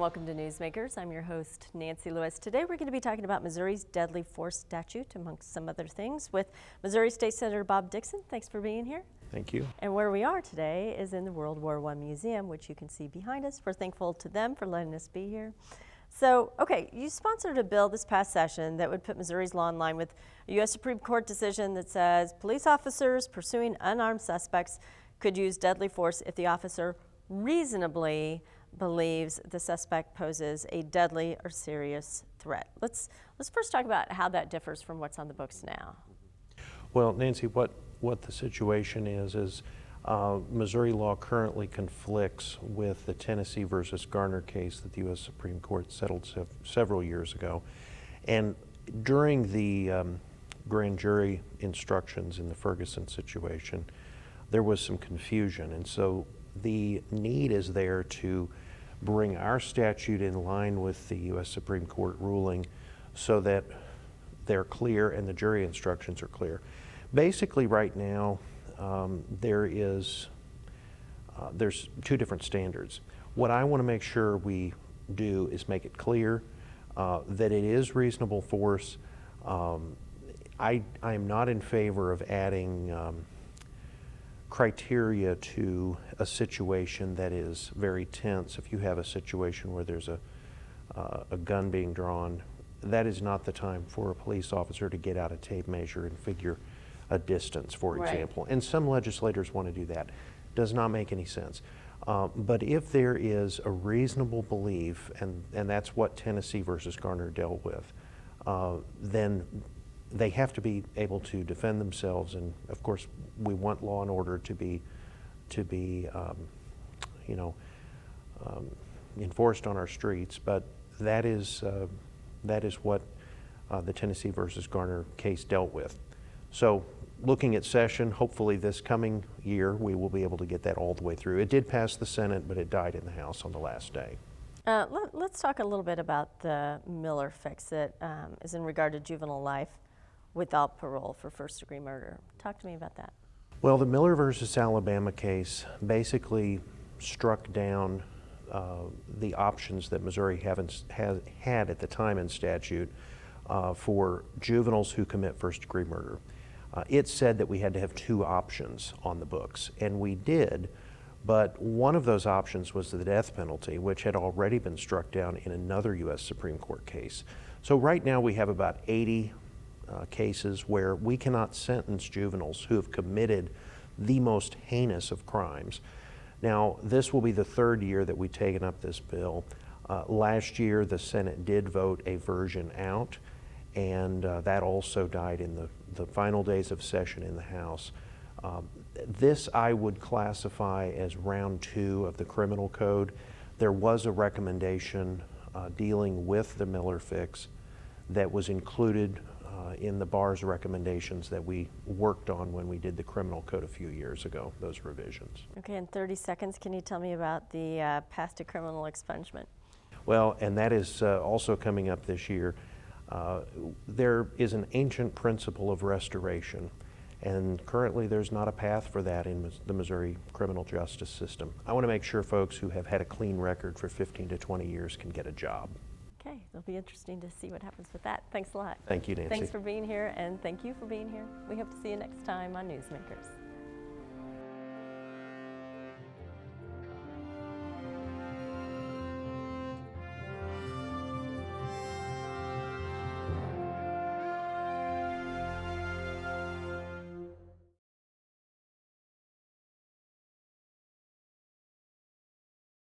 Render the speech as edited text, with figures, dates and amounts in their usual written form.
welcome to Newsmakers. I'm your host, Nancy Lewis. Today we're going to be talking about Missouri's deadly force statute, amongst some other things, with Missouri State Senator Bob Dixon. Thanks for being here. Thank you. And where we are today is in the World War I Museum, which you can see behind us. We're thankful to them for letting us be here. So, okay, you sponsored a bill this past session that would put Missouri's law in line with a U.S. Supreme Court decision that says police officers pursuing unarmed suspects could use deadly force if the officer reasonably believes the suspect poses a deadly or serious threat. Let's first talk about how that differs from what's on the books now. Well, Nancy, what the situation is Missouri law currently conflicts with the Tennessee versus Garner case that the U.S. Supreme Court settled several years ago. And during the grand jury instructions in the Ferguson situation, there was some confusion. And so the need is there to bring our statute in line with the U.S. Supreme Court ruling so that they're clear and the jury instructions are clear. Basically, right now, there's two different standards. What I want to make sure we do is make it clear that it is reasonable force. I am not in favor of adding criteria to a situation that is very tense. If you have a situation where there's a gun being drawn, that is not the time for a police officer to get out a tape measure and figure a distance, for example. And some legislators want to do that. Does not make any sense. But if there is a reasonable belief, and that's what Tennessee versus Garner dealt with, then they have to be able to defend themselves. And of course, we want law and order to be enforced on our streets. But that is what the Tennessee versus Garner case dealt with. So, looking at session, hopefully this coming year we will be able to get that all the way through. It did pass the Senate, but it died in the House on the last day. Let's talk a little bit about the Miller fix that is in regard to juvenile life without parole for first-degree murder. Talk to me about that. Well, the Miller versus Alabama case basically struck down the options that Missouri had at the time in statute for juveniles who commit first-degree murder. It said that we had to have two options on the books, and we did, but one of those options was the death penalty, which had already been struck down in another U.S. Supreme Court case. So right now we have about 80 cases where we cannot sentence juveniles who have committed the most heinous of crimes. Now, this will be the third year that we've taken up this bill. Last year, the Senate did vote a version out, and that also died in the final days of session in the House. This I would classify as round two of the criminal code. There was a recommendation dealing with the Miller fix that was included in the bar's recommendations that we worked on when we did the criminal code a few years ago, those revisions. Okay, in 30 seconds, can you tell me about the path to criminal expungement? Well, and that is also coming up this year. There is an ancient principle of restoration, and currently there's not a path for that in the Missouri criminal justice system. I want to make sure folks who have had a clean record for 15 to 20 years can get a job. Okay, it'll be interesting to see what happens with that. Thanks a lot. Thank you, Nancy. Thanks for being here, and thank you for being here. We hope to see you next time on Newsmakers.